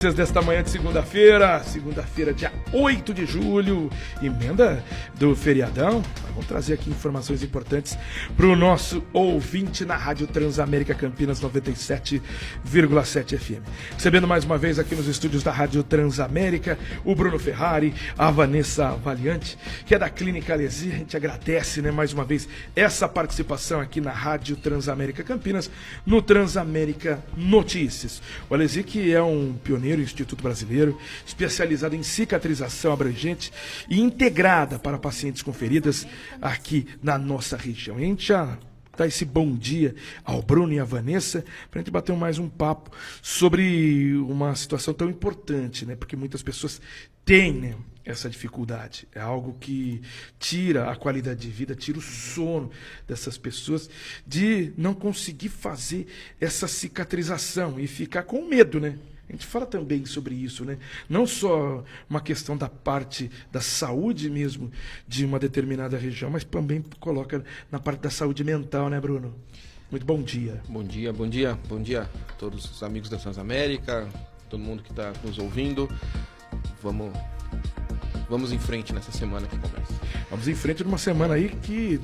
Desta manhã de segunda-feira, dia 8 de julho, emenda do feriadão. Vamos trazer aqui informações importantes para o nosso ouvinte na Rádio Transamérica Campinas 97,7 FM. Recebendo mais uma vez aqui nos estúdios da Rádio Transamérica o Bruno Ferrari, a Vanessa Valiante, que é da Clínica Alesi. A gente agradece, mais uma vez essa participação aqui na Rádio Transamérica Campinas, no Transamérica Notícias. O Alesi, que é um pioneiro, Instituto Brasileiro, especializado em cicatrização abrangente e integrada para pacientes com feridas aqui na nossa região. A gente já dá esse bom dia ao Bruno e à Vanessa para a gente bater mais um papo sobre uma situação tão importante, porque muitas pessoas têm, essa dificuldade. É algo que tira a qualidade de vida, tira o sono dessas pessoas de não conseguir fazer essa cicatrização e ficar com medo, A gente fala também sobre isso, Não só uma questão da parte da saúde mesmo de uma determinada região, mas também coloca na parte da saúde mental, Bruno? Muito bom dia. Bom dia a todos os amigos da Transamérica, todo mundo que está nos ouvindo. Vamos em frente nessa semana que começa. Vamos em frente numa semana aí que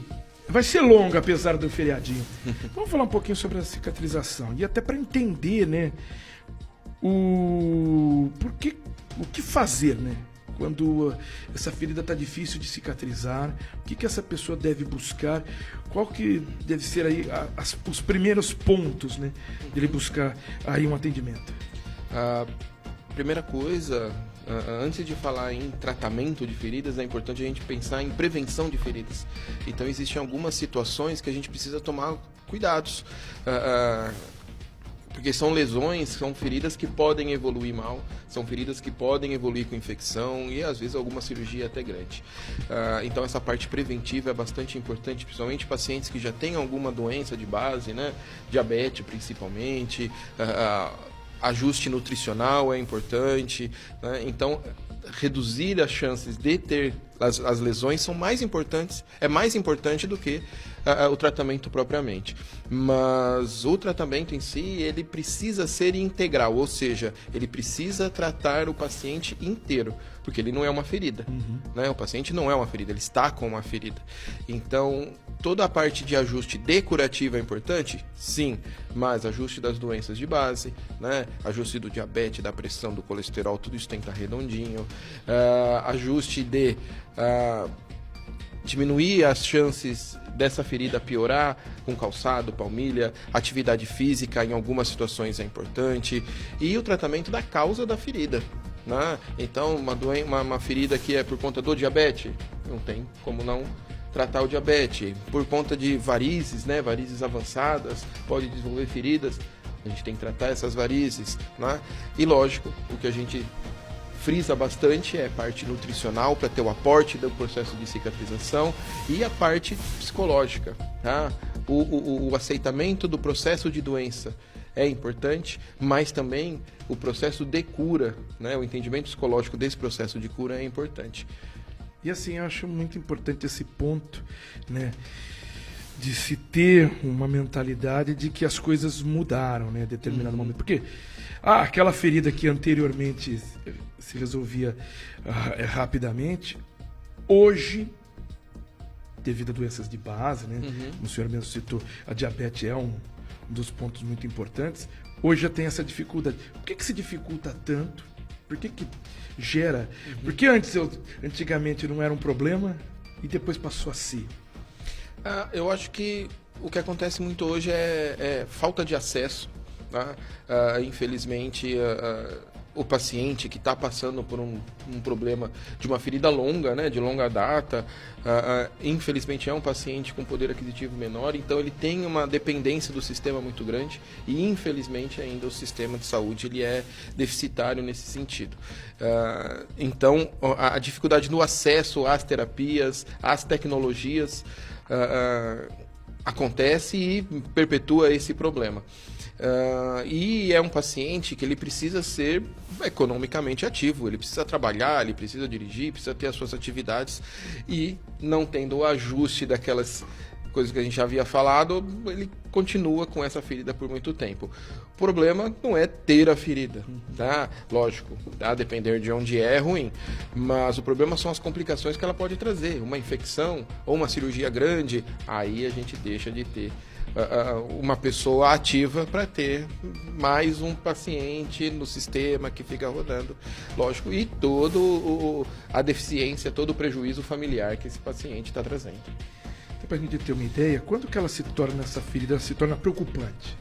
vai ser longa, apesar do feriadinho. Vamos falar um pouquinho sobre a cicatrização e até para entender, o que fazer, quando essa ferida está difícil de cicatrizar, o que essa pessoa deve buscar, qual que deve ser aí os primeiros pontos, dele buscar aí um atendimento. A primeira coisa, antes de falar em tratamento de feridas, é importante a gente pensar em prevenção de feridas. Então existem algumas situações que a gente precisa tomar cuidados. Porque são lesões, são feridas que podem evoluir mal, são feridas que podem evoluir com infecção e às vezes alguma cirurgia até grande. Então essa parte preventiva é bastante importante, principalmente pacientes que já têm alguma doença de base, diabetes principalmente, ajuste nutricional é importante, Então reduzir as chances de ter as lesões são mais importantes, é mais importante do que o tratamento propriamente. Mas o tratamento em si, ele precisa ser integral, ou seja, ele precisa tratar o paciente inteiro, porque ele não é uma ferida, O paciente não é uma ferida, ele está com uma ferida. Então, toda a parte de ajuste decurativo é importante? Sim, mas ajuste das doenças de base, Ajuste do diabetes, da pressão, do colesterol, tudo isso tem que estar redondinho. Ajuste de diminuir as chances dessa ferida piorar com calçado, palmilha, atividade física em algumas situações é importante, e o tratamento da causa da ferida. Então, uma ferida que é por conta do diabetes, não tem como não tratar o diabetes. Por conta de varizes, varizes avançadas, pode desenvolver feridas, a gente tem que tratar essas varizes. E lógico, o que a gente frisa bastante é a parte nutricional para ter o aporte do processo de cicatrização e a parte psicológica, O aceitamento do processo de doença é importante, mas também o processo de cura, O entendimento psicológico desse processo de cura é importante. E assim, eu acho muito importante esse ponto, de se ter uma mentalidade de que as coisas mudaram, em determinado momento. Porque aquela ferida que anteriormente se resolvia rapidamente, hoje, devido a doenças de base, como o senhor mesmo citou, a diabetes é um dos pontos muito importantes, hoje já tem essa dificuldade. Por que se dificulta tanto? Por que gera? Porque antigamente não era um problema e depois passou a ser. Eu acho que o que acontece muito hoje é falta de acesso. Infelizmente, o paciente que está passando por um problema de uma ferida longa, de longa data, infelizmente é um paciente com poder aquisitivo menor, então ele tem uma dependência do sistema muito grande e infelizmente ainda o sistema de saúde ele é deficitário nesse sentido. Então a dificuldade no acesso às terapias, às tecnologias acontece e perpetua esse problema. E é um paciente que ele precisa ser economicamente ativo, ele precisa trabalhar, ele precisa dirigir, precisa ter as suas atividades e não tendo o ajuste daquelas coisa que a gente já havia falado, ele continua com essa ferida por muito tempo. O problema não é ter a ferida, tá? Lógico, tá? Depender de onde é ruim, mas o problema são as complicações que ela pode trazer. Uma infecção ou uma cirurgia grande, aí a gente deixa de ter uma pessoa ativa para ter mais um paciente no sistema que fica rodando, lógico, e a deficiência, todo o prejuízo familiar que esse paciente está trazendo. Para a gente ter uma ideia, quando que ela se torna, essa ferida se torna preocupante?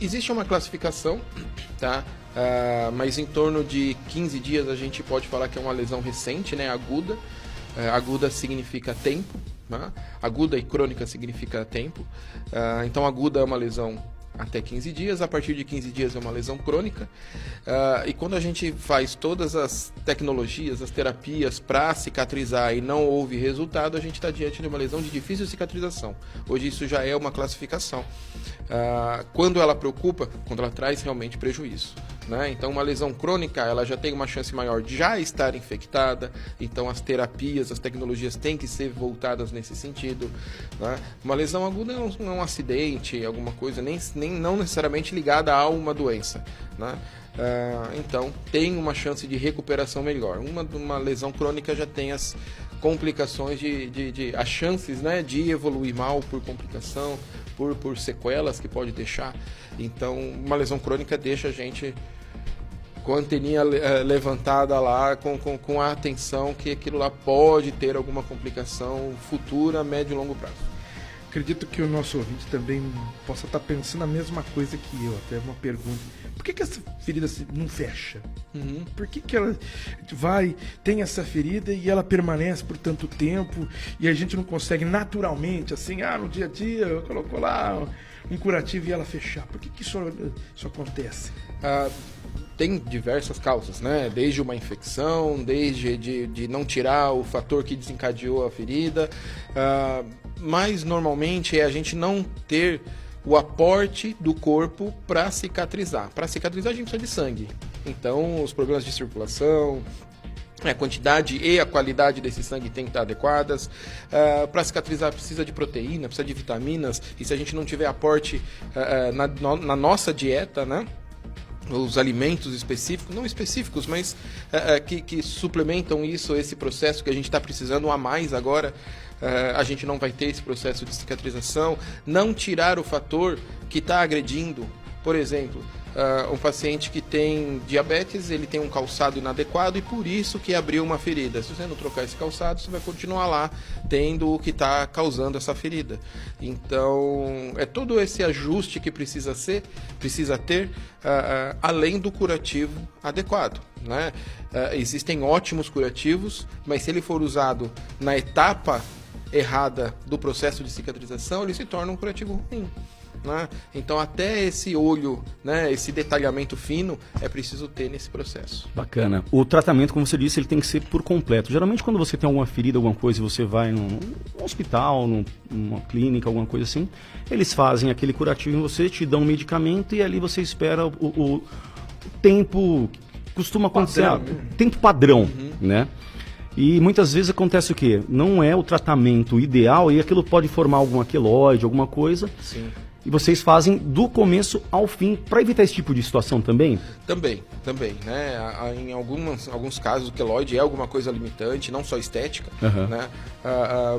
Existe uma classificação, tá? Mas em torno de 15 dias a gente pode falar que é uma lesão recente, né? Aguda. Aguda significa tempo, né? Aguda e crônica significa tempo. Então aguda é uma lesão até 15 dias, a partir de 15 dias é uma lesão crônica. E quando a gente faz todas as tecnologias, as terapias para cicatrizar e não houve resultado, a gente está diante de uma lesão de difícil cicatrização. Hoje isso já é uma classificação. Quando ela preocupa, quando ela traz realmente prejuízo, né? Então uma lesão crônica, ela já tem uma chance maior de já estar infectada, então as terapias, as tecnologias têm que ser voltadas nesse sentido, né? Uma lesão aguda não é um acidente, alguma coisa, não necessariamente ligada a uma doença, né? Então tem uma chance de recuperação melhor. Uma lesão crônica já tem as complicações, as chances, né, de evoluir mal por complicação, por sequelas que pode deixar. Então uma lesão crônica deixa a gente com a anteninha levantada lá, com a atenção que aquilo lá pode ter alguma complicação futura, médio e longo prazo. Acredito que o nosso ouvinte também possa estar pensando a mesma coisa que eu. Até uma pergunta: por que essa ferida não fecha? Por que ela tem essa ferida e ela permanece por tanto tempo e a gente não consegue naturalmente, assim, no dia a dia, colocou lá um curativo e ela fechar? Por que isso acontece? Tem diversas causas, né? Desde uma infecção, desde de não tirar o fator que desencadeou a ferida, mas normalmente é a gente não ter o aporte do corpo para cicatrizar. Para cicatrizar a gente precisa de sangue. Então os problemas de circulação, a quantidade e a qualidade desse sangue tem que estar adequadas. Para cicatrizar precisa de proteína, precisa de vitaminas, e se a gente não tiver aporte na nossa dieta, né? Os alimentos específicos, não específicos, mas que suplementam esse processo que a gente está precisando a mais agora, a gente não vai ter esse processo de cicatrização. Não tirar o fator que está agredindo, por exemplo, um paciente que tem diabetes, ele tem um calçado inadequado e por isso que abriu uma ferida. Se você não trocar esse calçado, você vai continuar lá tendo o que está causando essa ferida. Então, é todo esse ajuste que precisa ter, além do curativo adequado, né? Existem ótimos curativos, mas se ele for usado na etapa errada do processo de cicatrização, ele se torna um curativo ruim, né? Então até esse olho, né, esse detalhamento fino é preciso ter nesse processo. Bacana. O tratamento, como você disse, ele tem que ser por completo. Geralmente quando você tem alguma ferida, alguma coisa, e você vai num hospital, numa clínica, alguma coisa assim, eles fazem aquele curativo em você, te dão um medicamento e ali você espera o tempo, costuma acontecer, tempo padrão, né? E muitas vezes acontece o quê? Não é o tratamento ideal e aquilo pode formar algum aqueloide, alguma coisa. Sim. E vocês fazem do começo ao fim para evitar esse tipo de situação também? Também, né? Em alguns casos o queloide é alguma coisa limitante, não só estética, né?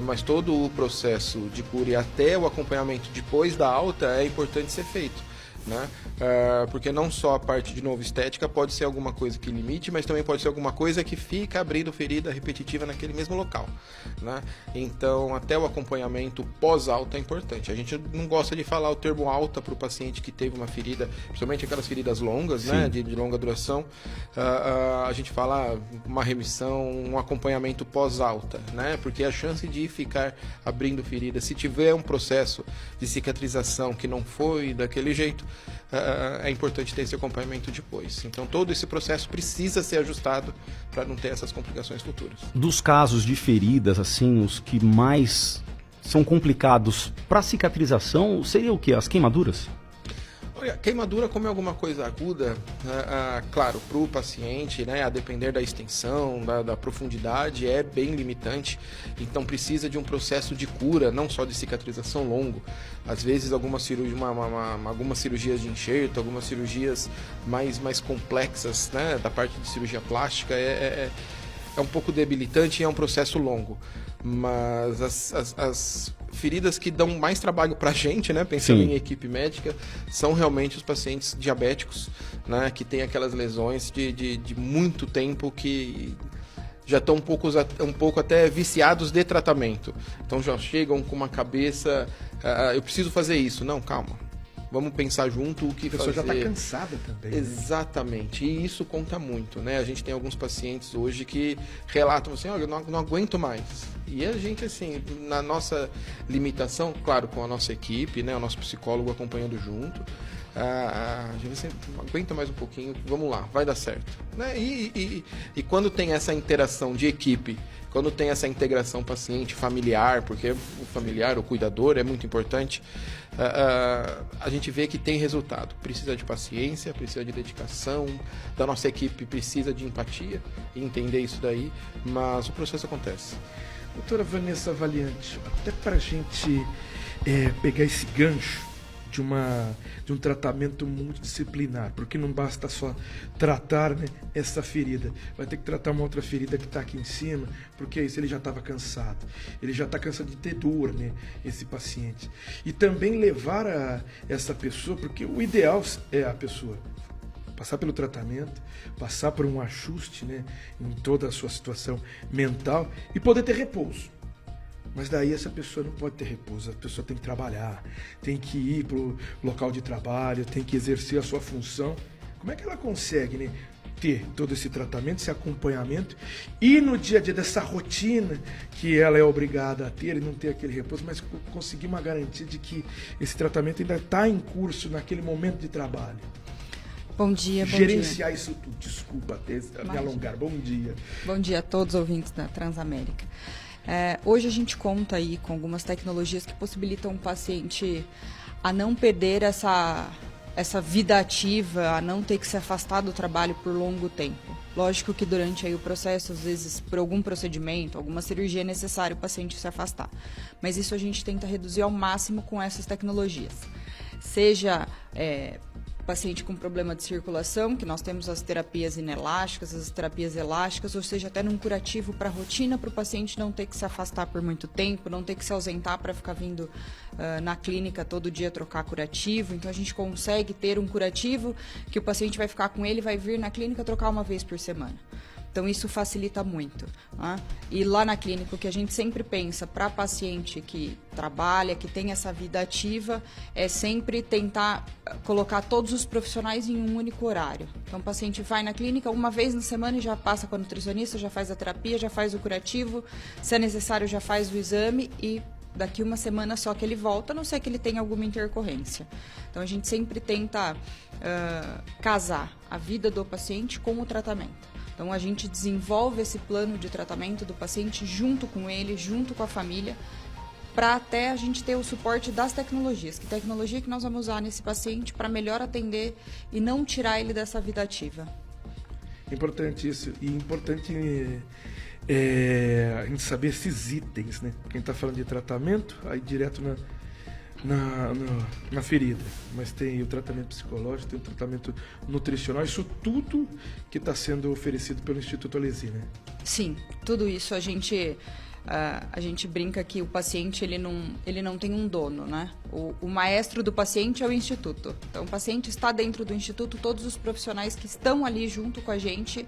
Mas todo o processo de cura e até o acompanhamento depois da alta é importante ser feito, né? Porque não só a parte de novo estética pode ser alguma coisa que limite, mas também pode ser alguma coisa que fica abrindo ferida repetitiva naquele mesmo local, né? Então até o acompanhamento pós-alta é importante. A gente não gosta de falar o termo alta para o paciente que teve uma ferida, principalmente aquelas feridas longas, né? De longa duração. A gente fala uma remissão, um acompanhamento pós-alta, né? Porque a chance de ficar abrindo ferida, se tiver um processo de cicatrização que não foi daquele jeito, é importante ter esse acompanhamento depois. Então todo esse processo precisa ser ajustado para não ter essas complicações futuras. Dos casos de feridas, assim, os que mais são complicados para cicatrização, seria o quê? As queimaduras? Olha, queimadura, como é alguma coisa aguda, claro, para o paciente, né, a depender da extensão, da profundidade, é bem limitante. Então precisa de um processo de cura, não só de cicatrização longo. Às vezes algumas cirurgias de enxerto, algumas cirurgias mais complexas, né, da parte de cirurgia plástica, é um pouco debilitante e é um processo longo. Mas as feridas que dão mais trabalho para a gente, né, pensando em equipe médica, são realmente os pacientes diabéticos, né, que têm aquelas lesões de muito tempo, que já estão um pouco até viciados de tratamento. Então já chegam com uma cabeça, eu preciso fazer isso. Não, calma. Vamos pensar junto o que fazer. A pessoa já está cansada também. Exatamente. Né? E isso conta muito, né? A gente tem alguns pacientes hoje que relatam assim, olha, eu não aguento mais. E a gente, assim, na nossa limitação, claro, com a nossa equipe, né? O nosso psicólogo acompanhando junto, a gente sempre aguenta mais um pouquinho, vamos lá, vai dar certo. Né? E quando tem essa interação de equipe, quando tem essa integração paciente-familiar, porque o familiar, o cuidador, é muito importante, a gente vê que tem resultado. Precisa de paciência, precisa de dedicação, da nossa equipe precisa de empatia e entender isso daí, mas o processo acontece. Doutora Vanessa Valiante, até para a gente pegar esse gancho de um tratamento multidisciplinar, porque não basta só tratar, né, essa ferida, vai ter que tratar uma outra ferida que está aqui em cima, porque isso ele já estava cansado, ele já está cansado de ter dor, né, esse paciente, e também levar essa pessoa, porque o ideal é a pessoa passar pelo tratamento, passar por um ajuste, né, em toda a sua situação mental e poder ter repouso. Mas daí essa pessoa não pode ter repouso, a pessoa tem que trabalhar, tem que ir para o local de trabalho, tem que exercer a sua função. Como é que ela consegue, né, ter todo esse tratamento, esse acompanhamento e no dia a dia dessa rotina que ela é obrigada a ter e não ter aquele repouso, mas conseguir uma garantia de que esse tratamento ainda está em curso naquele momento de trabalho? Bom dia, Gerenciar isso tudo, desculpa me alongar, bom dia. Bom dia a todos os ouvintes da Transamérica. Hoje a gente conta aí com algumas tecnologias que possibilitam o paciente a não perder essa vida ativa, a não ter que se afastar do trabalho por longo tempo. Lógico que durante aí o processo, às vezes, por algum procedimento, alguma cirurgia é necessário o paciente se afastar. Mas isso a gente tenta reduzir ao máximo com essas tecnologias. Seja paciente com problema de circulação, que nós temos as terapias inelásticas, as terapias elásticas, ou seja, até num curativo para a rotina, para o paciente não ter que se afastar por muito tempo, não ter que se ausentar para ficar vindo na clínica todo dia trocar curativo. Então a gente consegue ter um curativo que o paciente vai ficar com ele, vai vir na clínica trocar uma vez por semana. Então, isso facilita muito. Né? E lá na clínica, o que a gente sempre pensa para paciente que trabalha, que tem essa vida ativa, é sempre tentar colocar todos os profissionais em um único horário. Então, o paciente vai na clínica uma vez na semana e já passa com a nutricionista, já faz a terapia, já faz o curativo, se é necessário, já faz o exame e daqui uma semana só que ele volta, a não ser que ele tenha alguma intercorrência. Então, a gente sempre tenta casar a vida do paciente com o tratamento. Então, a gente desenvolve esse plano de tratamento do paciente junto com ele, junto com a família, para até a gente ter o suporte das tecnologias. Que tecnologia que nós vamos usar nesse paciente para melhor atender e não tirar ele dessa vida ativa. Importante isso. E importante a gente saber esses itens, né? Quem está falando de tratamento, aí direto na ferida, mas tem o tratamento psicológico, tem o tratamento nutricional, isso tudo que está sendo oferecido pelo Instituto Alesi, né? Sim, tudo isso a gente brinca que o paciente ele não tem um dono, né? O maestro do paciente é o instituto. Então, o paciente está dentro do instituto, todos os profissionais que estão ali junto com a gente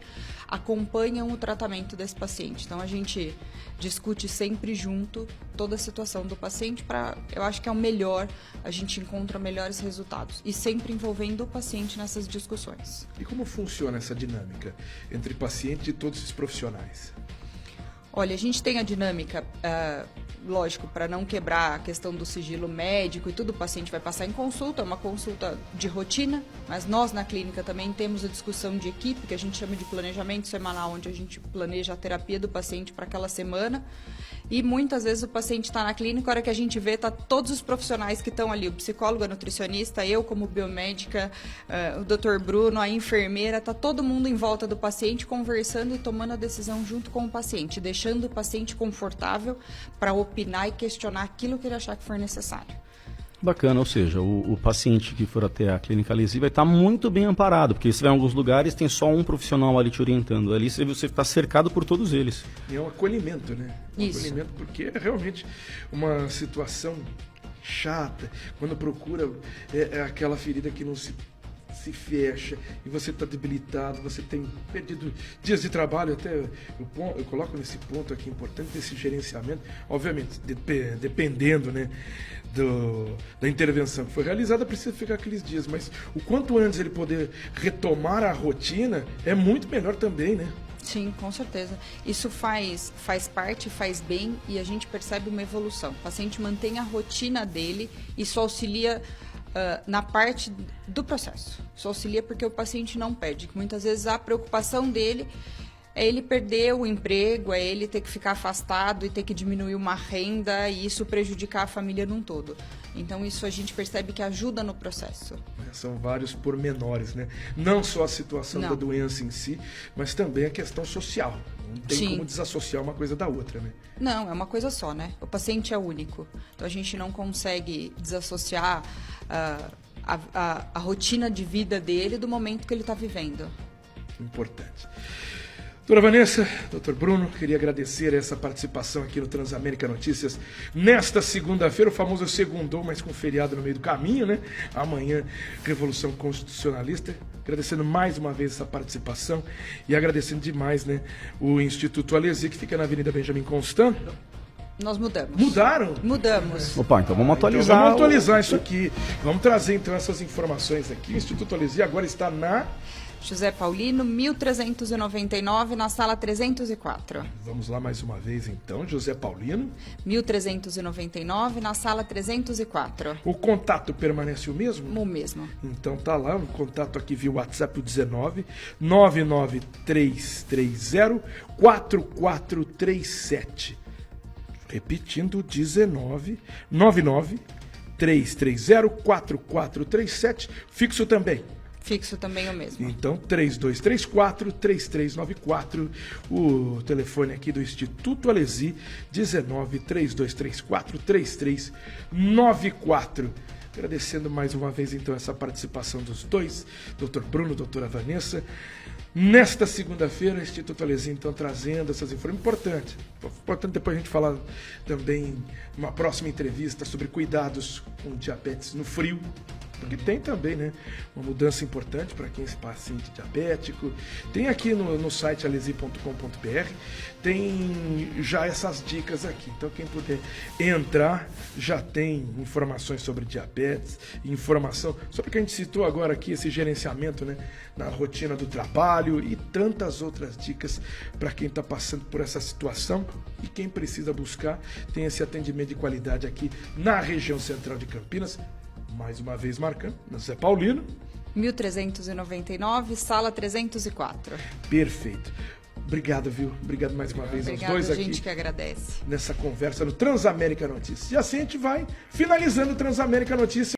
acompanham o tratamento desse paciente. Então, a gente discute sempre junto toda a situação do paciente eu acho que é o melhor, a gente encontra melhores resultados e sempre envolvendo o paciente nessas discussões. E como funciona essa dinâmica entre paciente e todos esses profissionais? Olha, a gente tem a dinâmica, lógico, para não quebrar a questão do sigilo médico e tudo, o paciente vai passar em consulta, é uma consulta de rotina, mas nós na clínica também temos a discussão de equipe, que a gente chama de planejamento semanal, onde a gente planeja a terapia do paciente para aquela semana E muitas vezes o paciente está na clínica, a hora que a gente vê, tá todos os profissionais que estão ali, o psicólogo, a nutricionista, eu como biomédica, o Dr. Bruno, a enfermeira, tá todo mundo em volta do paciente conversando e tomando a decisão junto com o paciente, deixando o paciente confortável para opinar e questionar aquilo que ele achar que for necessário. Bacana, ou seja, o paciente que for até a clínica Alesi vai estar muito bem amparado, porque se vai em alguns lugares tem só um profissional ali te orientando. Ali você está cercado por todos eles. E é um acolhimento, né? Isso. Acolhimento, porque é realmente uma situação chata. Quando procura, é aquela ferida que não se fecha e você está debilitado, você tem perdido dias de trabalho, até eu coloco nesse ponto aqui importante desse gerenciamento, obviamente, dependendo, né, da intervenção que foi realizada, precisa ficar aqueles dias, mas o quanto antes ele poder retomar a rotina é muito melhor também, né? Sim, com certeza. Isso faz parte, faz bem e a gente percebe uma evolução. O paciente mantém a rotina dele, isso auxilia na parte do processo. Isso auxilia porque o paciente não perde. Muitas vezes a preocupação dele é ele perder o emprego, é ele ter que ficar afastado e ter que diminuir uma renda e isso prejudicar a família num todo. Então isso a gente percebe que ajuda no processo. São vários pormenores, né? Não só a situação da doença em si, mas também a questão social. Não tem como desassociar uma coisa da outra, né? Não, é uma coisa só, né? O paciente é único. Então a gente não consegue desassociar a rotina de vida dele do momento que ele está vivendo. Importante. Doutora Vanessa, doutor Bruno, queria agradecer essa participação aqui no Transamérica Notícias nesta segunda-feira, o famoso segundou, mas com feriado no meio do caminho, né? Amanhã, Revolução Constitucionalista. Agradecendo mais uma vez essa participação e agradecendo demais, né, o Instituto Alesi, que fica na Avenida Benjamin Constant. Nós mudamos. Mudaram? Mudamos. Opa, então vamos atualizar. Então vamos atualizar isso aqui. Vamos trazer então essas informações aqui. O Instituto Alesi agora está na José Paulino, 1399, na sala 304. Vamos lá mais uma vez então, José Paulino. 1399, na sala 304. O contato permanece o mesmo? O mesmo. Então tá lá, o contato aqui via WhatsApp, o 19 99330 4437. Repetindo, 19 99 330 4437. Fixo também. Fixo também o mesmo. Então, 3234-3394, o telefone aqui do Instituto Alesi, 19-3234-3394. Agradecendo mais uma vez, então, essa participação dos dois, Dr. Bruno, doutora Vanessa. Nesta segunda-feira, o Instituto Alesi, então, trazendo essas informações importantes. Importante depois a gente falar também, numa próxima entrevista, sobre cuidados com diabetes no frio. Porque tem também, né, uma mudança importante para quem é paciente diabético. Tem aqui no site alesi.com.br, tem já essas dicas aqui. Então quem puder entrar, já tem informações sobre diabetes, informação sobre o que a gente citou agora aqui, esse gerenciamento, né, na rotina do trabalho e tantas outras dicas para quem está passando por essa situação e quem precisa buscar, tem esse atendimento de qualidade aqui na região central de Campinas. Mais uma vez marcando, na Zé Paulino. 1399, sala 304. Perfeito. Obrigado, viu? Obrigado mais uma vez aos dois aqui. A gente que agradece. Nessa conversa no Transamérica Notícias. E assim a gente vai finalizando o Transamérica Notícias.